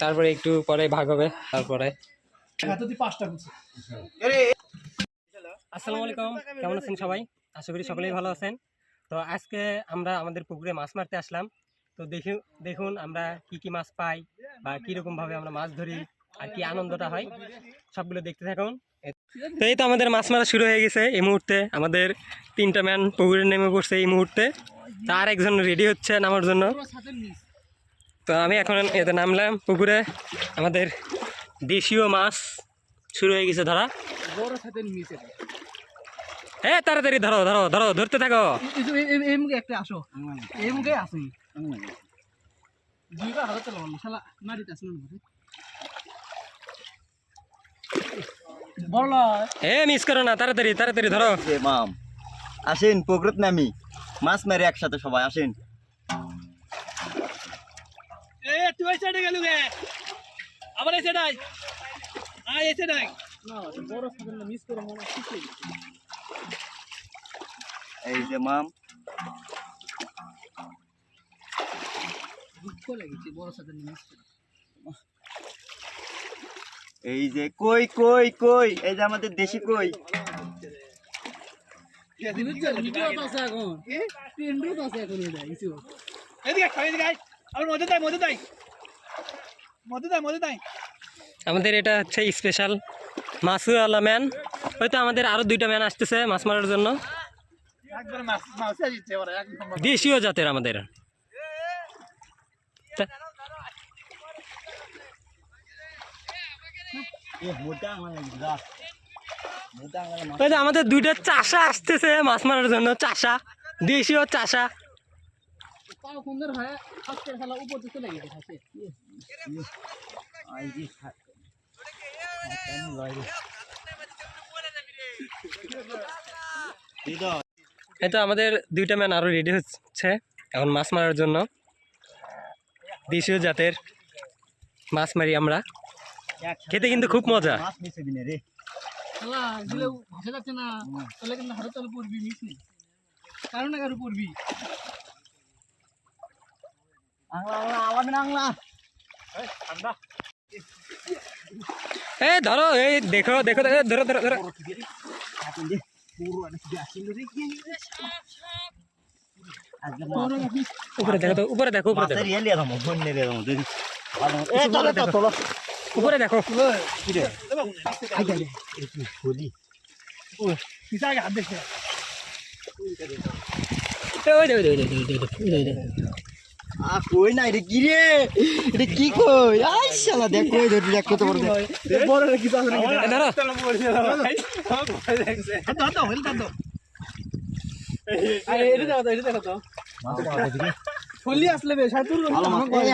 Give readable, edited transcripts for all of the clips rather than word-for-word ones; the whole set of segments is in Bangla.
তারপরে একটু পরে ভাগ হবে। তারপরে আসসালামু আলাইকুম, কেমন আছেন সবাই? আশা করি সকলেই ভালো আছেন। তো আজকে আমরা আমাদের পুকুরে মাছ মারতে আসলাম। তো দেখুন আমরা কি মাছ পাই বা কিরকম ভাবে আমরা মাছ ধরি আর কি আনন্দটা হয়, সবগুলো দেখতে থাকুন। তো এই তো আমাদের মাছ মারা শুরু হয়ে গেছে। এই মুহূর্তে আমাদের 3টা ম্যান পুকুরে নেমে পড়ছে এই মুহূর্তে। তার একজন রেডি হচ্ছে নামার জন্য। তো আমি এখন এতে নামলাম পুকুরে। আমাদের দেশীয় মাছ শুরু হয়ে গেছে ধরা। হ্যাঁ, তাড়াতাড়ি ধরো ধরো ধরো, ধরতে থাকো। মিস করো না, তাড়াতাড়ি তাড়াতাড়ি ধরো। মাম আসেন, পুকুরত নামি মাছ মারি একসাথে সবাই আসেন। এই যে মাম, এই যে কই কই কই, এই যে আমাদের দেশি কই। আমাদের এটা হচ্ছে স্পেশাল মাছওয়ালা ম্যান। হয়তো আমাদের আরো 2টা ম্যান আসতেছে মাছ মারার জন্য। দেশীয় জাতের আমাদের। আমাদের 2টা চাষা আসতেছে মাছ মারার জন্য। চাষা, দেশীয় চাষা। এই তো আমাদের 2টা ম্যান আরো রেডি হচ্ছে এখন মাছ মারার জন্য। দেশীয় জাতের মাছ মারি আমরা, খেতে কিন্তু খুব মজা। এই ধরো, এই দেখো দেখো দেখো, ধরো ধরো ধরো। উপরে দেখো তো, উপরে দেখো, উপরে দেখো, উপরে দেখো। কই নাই রে, কি রে এটা কি কই? আই শালা দেখ কই ধরি, দেখ কত বড় বড় রে, কি আছে ধরো। ফুলি আসলে বে সাইতুর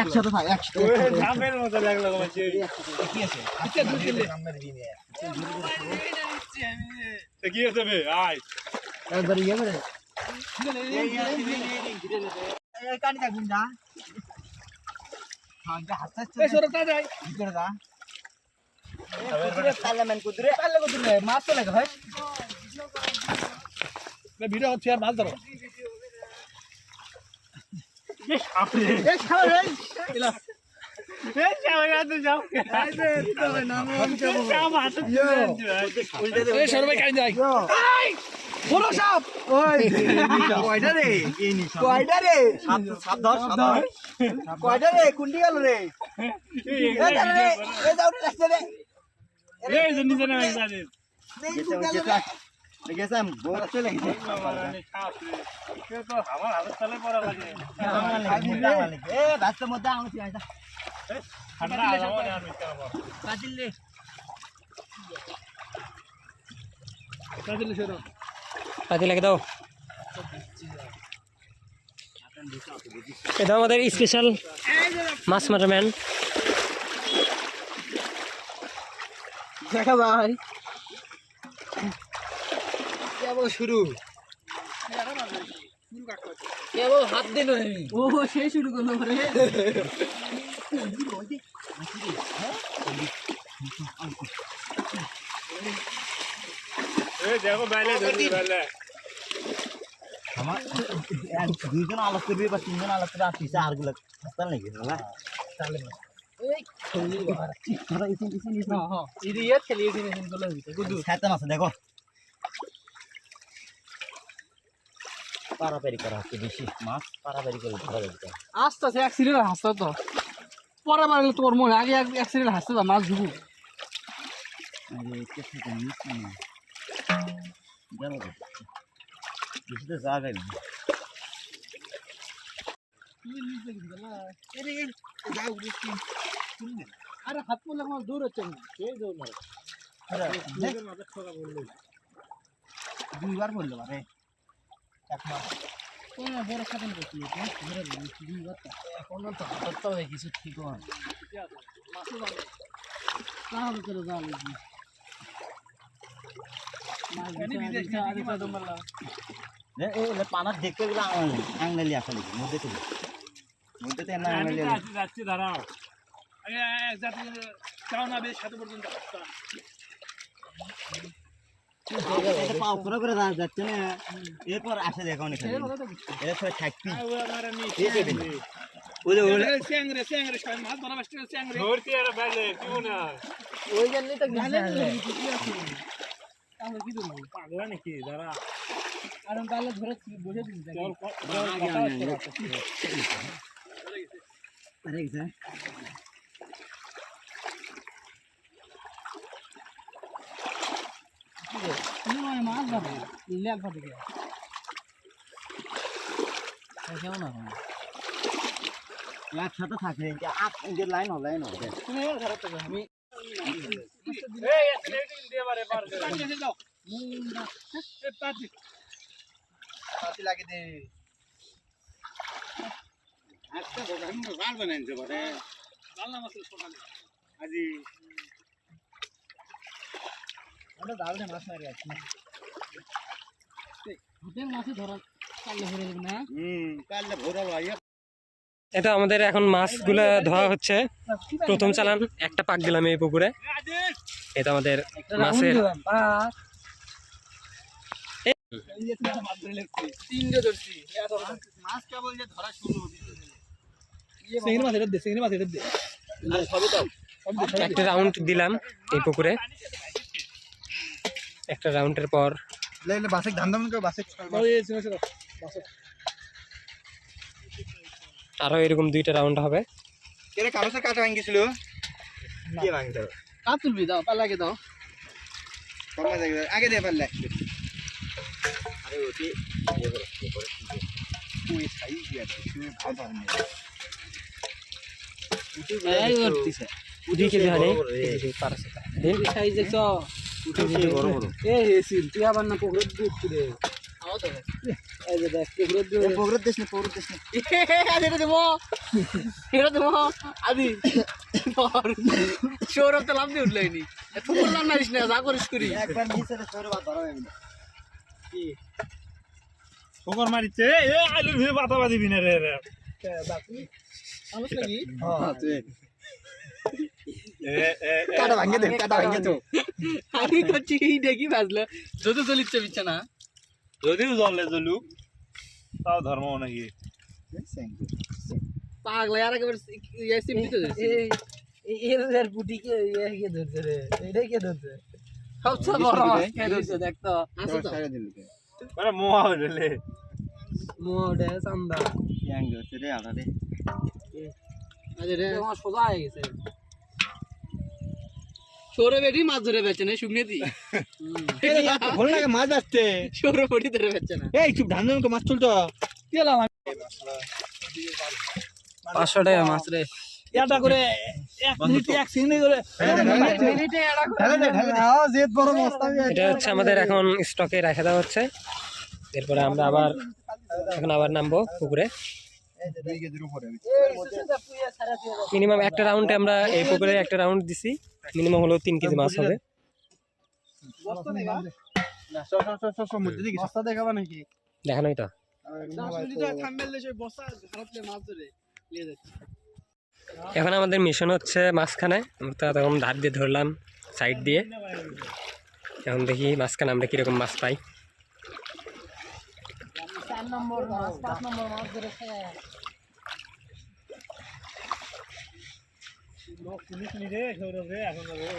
একসাথে থাক, একসাথে জামের মতো লাগলো তোমার। কি আছে আচ্ছা দুই কিলো নাম্বার দিই নে। তো কি আছে বে? আয় একবার ইয়ে করে এই কানি কা গুন্ডা হাঁ যা হাত চাচ্ছে এ সরটা যাই ভিতরে যা। পার্লামেন্ট কুদরে পারলে কুদরে মাছ তো লাগে ভাই। বে ভিডিও হচ্ছে আর মাছ ধরো। এই খাও রে ইলা এই যাওয়া তো যাও এই যে তবে নাম কেমন সাপ আছে এই সরবে কাই যাই এই বড় সাপ ওই কয়টা রে এই নি কয়টা রে সাপ সাপ ধর সাপ ধর কয়টা রে কুন্ডি গেল রে এই যা রে এই যাও রাস্তা রে এই জন্য জানা নাই জানে দেখেছ আমি বড় চলে গেছে সাপ রে কে তো আমার হাত চলে পড়া লাগে এ রাস্তার মধ্যে আউছি আইতা ঠান্ডা আলো আর মিস্টার বড় কাটিলে কাটিলে সরো পাতি লাগে দাও। এটা আমাদের স্পেশাল মাছ মারা ম্যান। দেখা ভাই কেবল শুরু, কেবল হাত দিল ও সেই শুরু করলো রে। দেখো বাইলে ধরবি বাইলে আমার দুইজন আলাপ করবি বা তিনজন আলাপ করে আসিস আর গুলা হাসতাল নাকি তাহলে দেখো পারাপারি করা হচ্ছে বেশি মাছ পারাপারি করে ধরা যাবে আস্তে আস্তে অ্যাক্সিডেন্ট হাসতে তো পরে মারলে তোমার মনে আগে অ্যাক্সিডেন্ট হাসতে তো মাছ ঢুকু বেশি তো যাওয়া যাবে আরে হাত পড়লে আমার দৌড় হচ্ছে না দৌড় মারে দুইবার বললো মানে বড় খাতন করছিল এখন তো হাতটা হয়ে কিছু ঠিক হয় তাহলে চলে যাওয়া পানার দেখতে গেলে আঙ্গালি আসা লিখি মধ্যে থেকে মধ্যে থেকে না আঙ্গালি যাচ্ছি দাঁড়াও চাও না বেশ সাথে পর্যন্ত পাও করে করে যাচ্ছে না এরপর আসে দেখো অনেক এরপরে থাকবি ওই জন্যই তো কি দেবো পাগলা নাকি দাঁড়া আর তাহলে ধরে বসে দিন মাছ ধরে লেখা থেকে কেমন একসাথে থাকে লাইন হবে তুমি ঘরে থেকে আমি লাগে দে আজকে বার বানাইছে বটে জানলা মাছ সকালে আজি আমরা দাঁড়াতে মাছ মারি আছি হোটেল মাছই ধরা কালে ভরে দেব না কালে ভরা ভাই এটা আমাদের এখন মাছগুলো ধোয়া হচ্ছে প্রথম চালান একটা পাক দিলাম এই পুকুরে এটা আমাদের মাছের তিনটে ধরছি মাছ কেবল যে ধরা শুরু চিংড়ি মাছ এটা দে চিংড়ি মাছ এটা দে একটা রাউন্ড দিলাম এই পুকুরে একটা রাউন্ডের পর বাসে ধান ধান করে বাসে আরো এরকম 2টা রাউন্ড হবে কেরে কাগজের কাটা ভাঙিছিল কে ভাঙিল কাপ তুলবি দাও পালাকে দাও কমা যাবে আগে দে পারলে আরে ওটি তুই সাইজ দিয়া তুই ভালো পারনি এই করতেছে 2 কেজি হানি এই সাইজ দেখছ বড় বড় এই হেসিল তুই আবার না পকড়ে দিচ্ছি রে আও তো এই যে দেখ পকড়ে দিও পকড়ে দিস না আরে এটা দেবো আদি সৌরভ তো লাভ দিয়ে উঠলেনি এত বললাম না না যা করিস করি একবার নিচে সরে বাদ ধরা হবে কি পকর মারিছে এ আলুর ভিতরে পাতা দিবি না রে বাকি আলুস লাগি হ্যাঁ তুই কাটা ভাঙে দে কাটা ভাঙে তো আমি করছি দেখি বাজলো যদি চলিচ্ছে বিছানা যদিও জলে জলুক তাও ধর্ম নাকি পাগলা আর একবার সিম দিতে যাচ্ছে এর বুটি কে কে ধরছে রে এটাই কে ধরছে সবচেয়ে বড় কে ধরছে দেখ তো আসো তো মানে মোয়া হইলে মোড়ে চান্দা ইয়াং ধরছে রে আড়া রে আরে রে আমার সোজা হয়ে গেছে সৌরভ বেটি মাছ ধরে বেচে না শুকনে দি ভালো লাগে মাছ আসছে সৌরভ বেটি ধরে বেচে না এই চুপ ধান ধান মাছ তুলতো পেলাম 500 টাকা মাছ রে এটা করে 1 মিনিট 1 সেকেন্ড করে মিনিটে এটা হ্যাঁ জেদ বড় মাছ এটা হচ্ছে আমাদের এখন স্টকে রেখে দেওয়া হচ্ছে এরপরে আমরা আবার নামবো পুকুরে মিনিমাম একটা রাউন্ডে আমরা এই পুকুরে একটা রাউন্ড দিছি মিনিমাম হলো 3 কেজি মাছ হবে দেখানোই তো এখন আমাদের মিশন হচ্ছে মাঝখানে আমরা তো তখন ধার দিয়ে ধরলাম সাইড দিয়ে এখন দেখি মাঝখানে আমরা কিরকম মাছ পাই 4 নম্বর মাছ 5 নম্বর মাছ ধরেছে পুলিশ নি রে সৌরভ রে এখন রে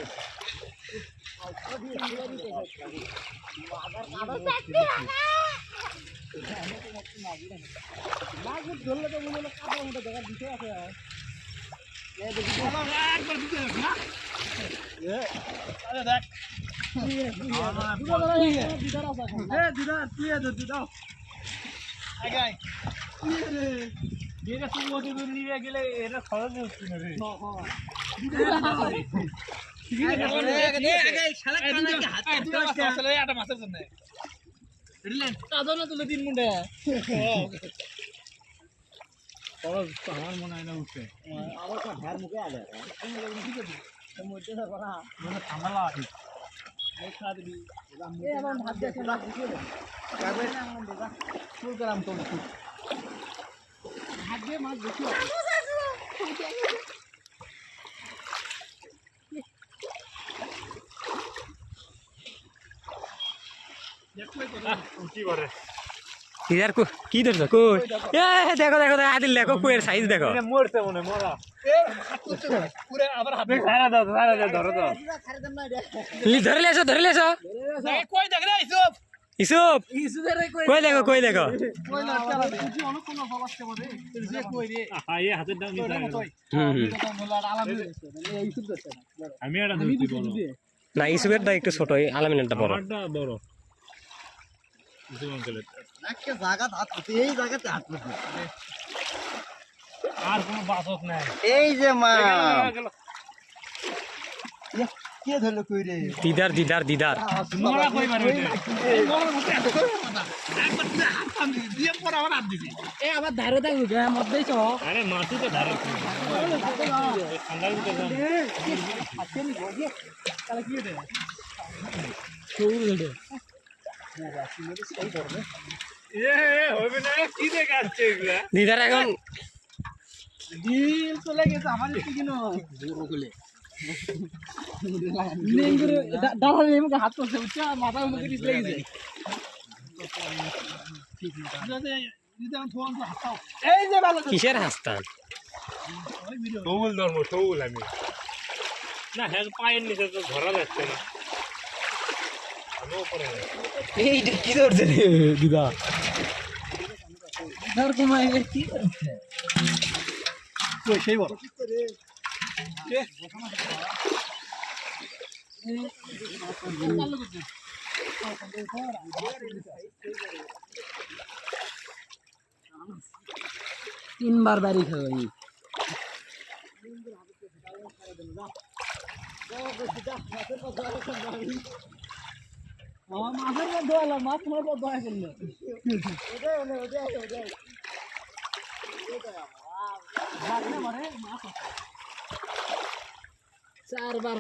গেলে এটা খরচ হচ্ছে না রে আমার মনে হয় না উঠছে আমার তো হার মুখে আলে মধ্যে থাকো না মনে ঠান্ডা লাগে ফুল করাম তো কি করে ইদার কি ধরছো কই দেখো দেখো আদিল দেখো কুয়ের সাইজ দেখো মরছে মনে মরা পুরো আবার হাতে ছাড়া দাও ধরো দাও ধরে লেছো কই দেখ রে ইসুফ ইসুফ কই দেখো এই হাতের দাম নিতে আমি এটা ধরছি বড় না ইসুফেরটা একটু ছোট আলামিনেরটা বড় আমারটা বড় ইসুফ আঙ্কেলের একটা জায়গা হাত এই জায়গাতে হাত আর কোনো বাসক নাই এই যে মা কে ধরলো কই রে দিদার মরা কই মারবে আবার ধারে থাকবি মত দিছ আরে মাছি তো ধারে ঠান্ডার ভিতরে তাহলে কি রে হবে না কি দেখাচ্ছে এগুলা দিদার এখন দিল চলে গেছে আমার একটু কিনো দাঁড়ালে এমনি হাত করছে বুঝছো মাথার মুখে দিতে লেগেছে এই যে ভালো কিসের হাসতান সৌল ধর্ম সৌল আমি না হ্যাঁ পায়ের নিচে তো ধরা যাচ্ছে না আমিও করে এইটা কি ধরছে রে দিদা ধর তোমায় কি করছে কই সেই বড় তিনবার বাড়ি খাওয়াই মাছের মধ্যে দোয়ালা মাছ তোমার পর দয়া করলো চারবার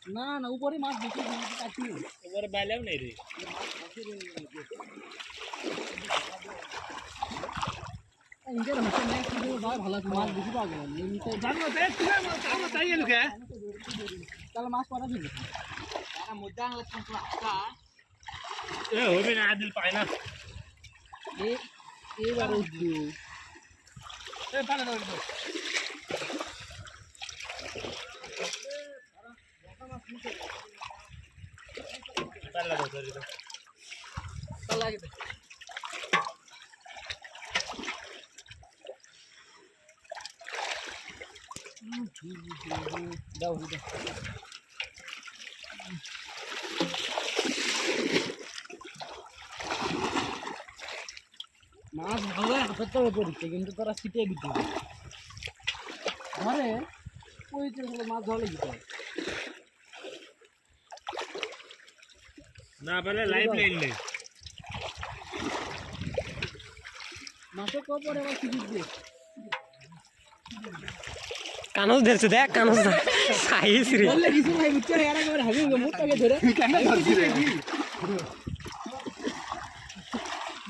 না না উপরে মাছ বেশি কাটি এবারে বাইলাম নেই রে ইন্টার হচ্ছে না কিন্তু ভালো মাছ বেশি পাওয়া গেল জানো তে তুই আমার তাই এলো কে তাহলে মাছ পাওয়া যাবে এ হবে না আদিল পায় না এবার উঠবে এ পালে দাও পালে দাও ধরে দাও তাহলে আগে দাও মাছ ভালো হাতের তবে পড়ছে কিন্তু তারা ছিটিয়ে দিতে ঘরে ওই যে মাছ ধরলে দিতে না পালে লাইভ লাইন নেই মাছের কপরে আবার ছিটিয়ে দিয়ে কানস ধরছে দেখ কানস সাইজ রে বললে কিছু নাই বুঝছো এর আগে হাবি মুখটাকে ধরে কেন ধরছি রে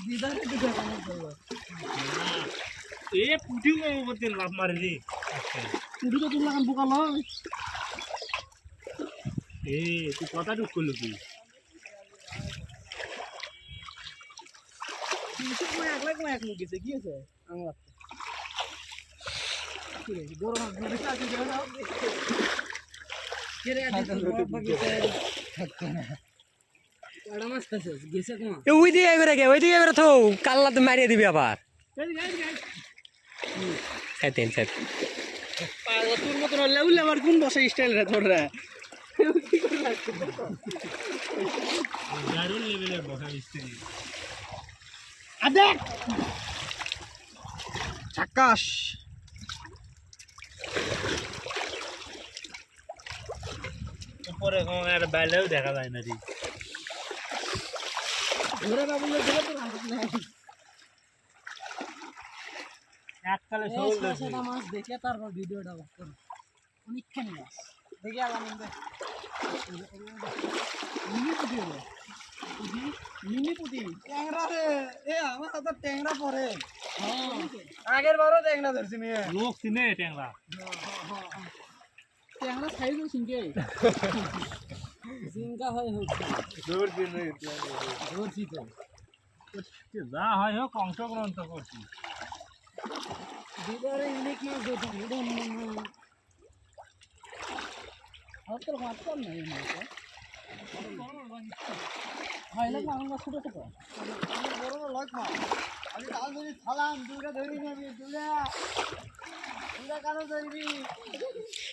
দিদারে দিতে কানে ধরো এ পুটি মতে লাভ মারে রে পুরো তো তুই লাগান বোকা লয় এ তুই কথা টুক করলি তুই কিছু কই একলা কই এক মুখ গেছে কি আছে আমার ওইদিকে করে গে ওইদিকে করে থো কাল্লা তো মারিয়ে দিবি আবার সাইতেন সাইত তোর মতন লেউলে আমার কোন বসে স্টাইল রে তোর রে দারুণ লেভেলের বসা মিস্ত্রি আদে চাকাশ উপরে কোনো আর বাইরেও দেখা যায় না রে ঘুরে না বললে ধরে তোর হাত নাই এককালে শোল ধরছি সেটা মাছ দেখে তারপর ভিডিওটা করব অনেকখানি মাছ দেখে আলাম মিনি পুটি ট্যাংরা রে এ আমার হাতে ট্যাংরা পড়ে আগের বারও ট্যাংরা ধরছি মেয়ে লোক চিনে ট্যাংরা ট্যাংরা খাইছো সিংকে সিংকা হয় হচ্ছে দৌড় দিনে ধরছি তো যা হয় হোক অংশগ্রহণ তো করছি দিদারে ইলিশ মাছ ধরছি আর তোর মাছ কম নাই মাছ হয় না আমার ছোট ছোট বড় বড় লাগ মাছ আমি কাল ধরি থালাম দুটা ধরি নেবি দুটা কানো ধরবি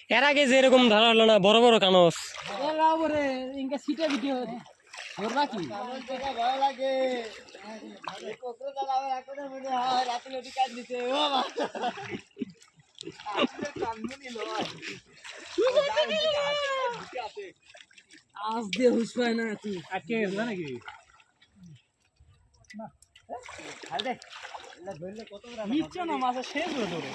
এর আগে যেরকম ধরা হলো না বড় বড় কানস এরা বরে ইনকা সিটা ভিডিও ধরবা কি কানো জায়গা ভয় লাগে কত দাঁড়াবে এখন মনে হয় রাতে লটি কাট দিতে ও বাবা আসলে কানমুনি লয় আজ দে হুশ পায় না তুই আজকে গেছিল নাকি হালদে এলা ধরলে কত বড় নিচ্ছে না মাছ শেষ হয়ে ধরে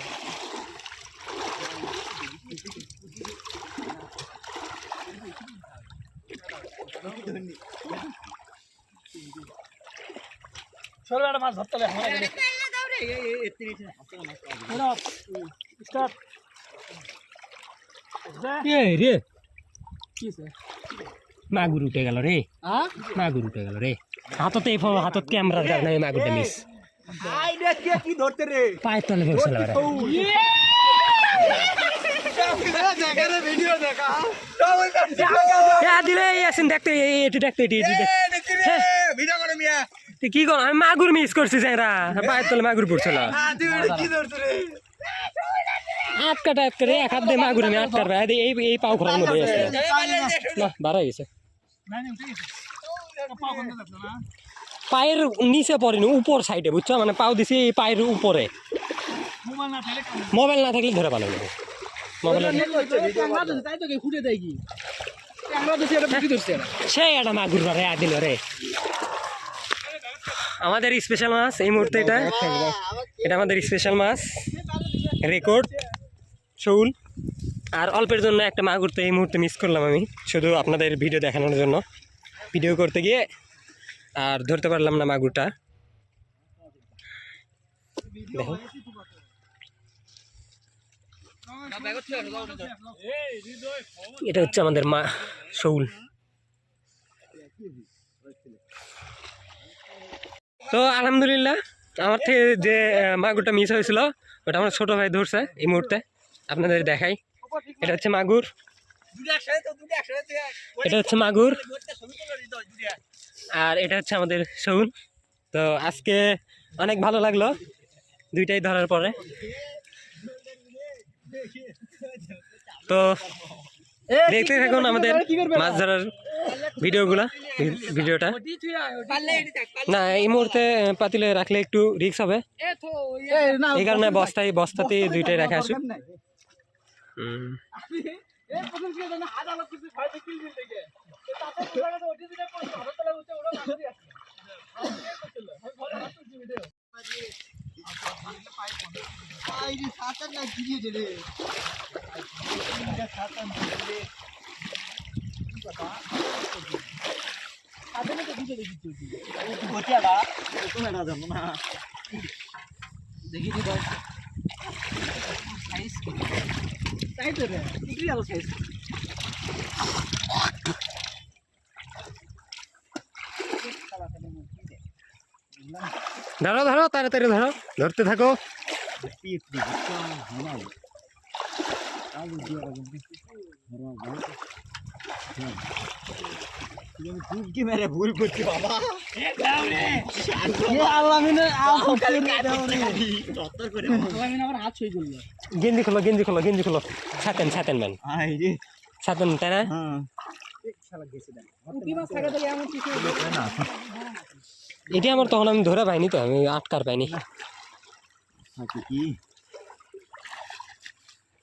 চলো একটা মাছ ধরতে হবে স্টার্ট রে কি স্যার মাগুর উঠে গেল রে হ্যাঁ মাগুর উঠে গেল রে হাততে হাতত ক্যামেরা দেখ না মাগুরটা মিস আইডিয়া কে কি ধরতে রে পায়ের তলে পড়ছিল দেখা রে ভিডিও দেখা দিলে আসেন দেখতে এটি দেখতে এটি ভিডিও করে মিয়া কি কর আমি মাগুর মিস করছি যাইরা পায়ের তলে মাগুর পড়ছিল তুই কি ধরতে রে আটকাটা আটকা রে এক হাত দিয়ে মাগুর আমি আটকার এই পাও খোরার মধ্যে আছে না বাড়া গেছে পায়ের নিচে পড়েনি উপর সাইডে বুঝছো মানে পাও দিছি এই পায়ের উপরে মোবাইল না থাকলে ধরে পালো মোবাইল তাই তো ফুটে দেয় কি আমরা তো সেটা বুঝি ধরছে সেই একটা মাগুর রে দিল রে আমাদের স্পেশাল মাছ এই মুহূর্তে এটা আমাদের স্পেশাল মাছ রেকর্ড শৌল আর অল্পের জন্য একটা মাগুর তো এই মুহূর্তে মিস করলাম আমি শুধু আপনাদের ভিডিও দেখানোর জন্য ভিডিও করতে গিয়ে আর ধরতে পারলাম না মাগুরটা দেখো এটা হচ্ছে আমাদের মা শৌল তো আলহামদুলিল্লাহ আমার থেকে যে মাগুরটা মিস হয়েছিল ওটা আমার ছোট ভাই ধরছে এই মুহূর্তে আপনাদের দেখাই এটা হচ্ছে মাগুর এটা হচ্ছে মাগুর আর এটা হচ্ছে আমাদের শৌল তো আজকে অনেক ভালো লাগলো দুইটাই ধরার পরে তো দেখতে থাকুন আমাদের মাছ ধরার ভিডিওটা না এই মুহূর্তে পাতিলে রাখলে একটু রিস্ক হবে এই কারণে বস্তাতে দুইটাই রাখা আসুক দেখি দি ভাই তাই তো রে কি আলো সাইজ ধরো ধরো তাড়াতাড়ি ধরো ধরতে থাকো কি মেরে ভুল করছি বাবা গেঞ্জি খোলো ছাতেন ম্যান ছাতেন তাই না এটি আমার তখন আমি ধরে পাইনি তো আমি আটকার পাইনি কি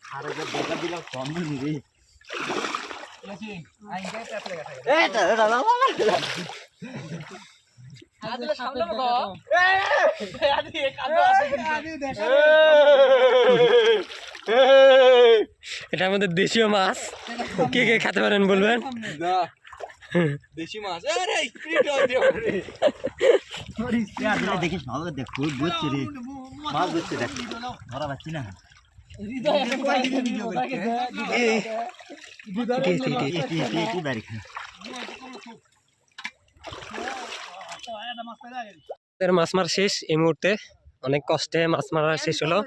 আরে দেখা দিলাম কম রে এটা আমাদের দেশীয় মাছ কে কে খেতে পারেন বলবেন দেশি মাছ দেখিস ভালো দেখ খুব বুঝছে রে মাছ বুঝছে দেখ ধরা পাচ্ছি না মাছ মারা শেষ এই মুহূর্তে অনেক কষ্টে মাছ মারা শেষ হলো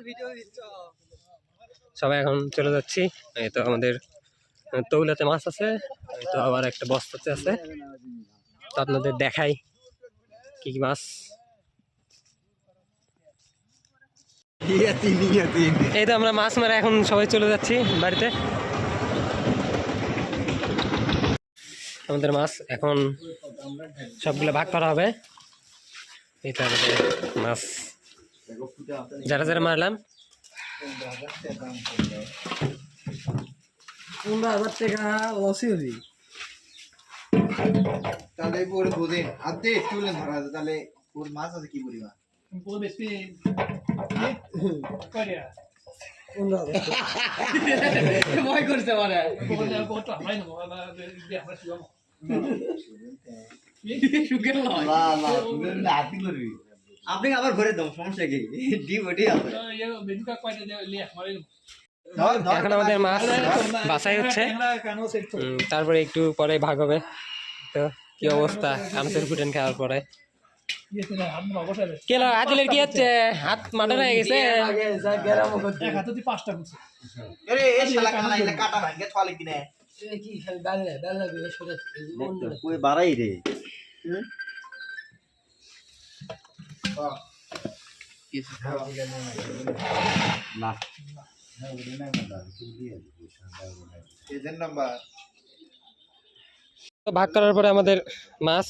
সবাই এখন চলে যাচ্ছি এই তো আমাদের তৌলাতে মাছ আছে এই তো আবার একটা বস্তাতে আছে তো আপনাদের দেখাই কি কি মাছ এই তো আমরা মাছ মারা এখন সবাই চলে যাচ্ছি বাড়িতে আমাদের মাছ এখন সবগুলো ভাগ করা হবে এই তো আমাদের মাছ যারা যারা মারলাম 15,000 টাকা লসই হবি তাহলে পরে বোঝেন আদে তুলে ধরা আছে তাহলে ওর মাছ আছে কি পরিমাণ ভয় করতে পারে আপনি আবার ঘরে দাও সমস্যা কি ডিম ওটি আছে এখন আমাদের মাছ বাছাই হচ্ছে তারপরে একটু পরে ভাগ হবে তো কি অবস্থা কামসের ফুটেন খাওয়ার পরে কেন আদিলের কি হচ্ছে হাত মাঠে হয়ে গেছে আরে এই শালা কানা এটা কাটা ভাঙে ছলে কিনে কই বাড়াই রে না এজেন্ট নাম্বার ভাগ করার পরে আমাদের মাছ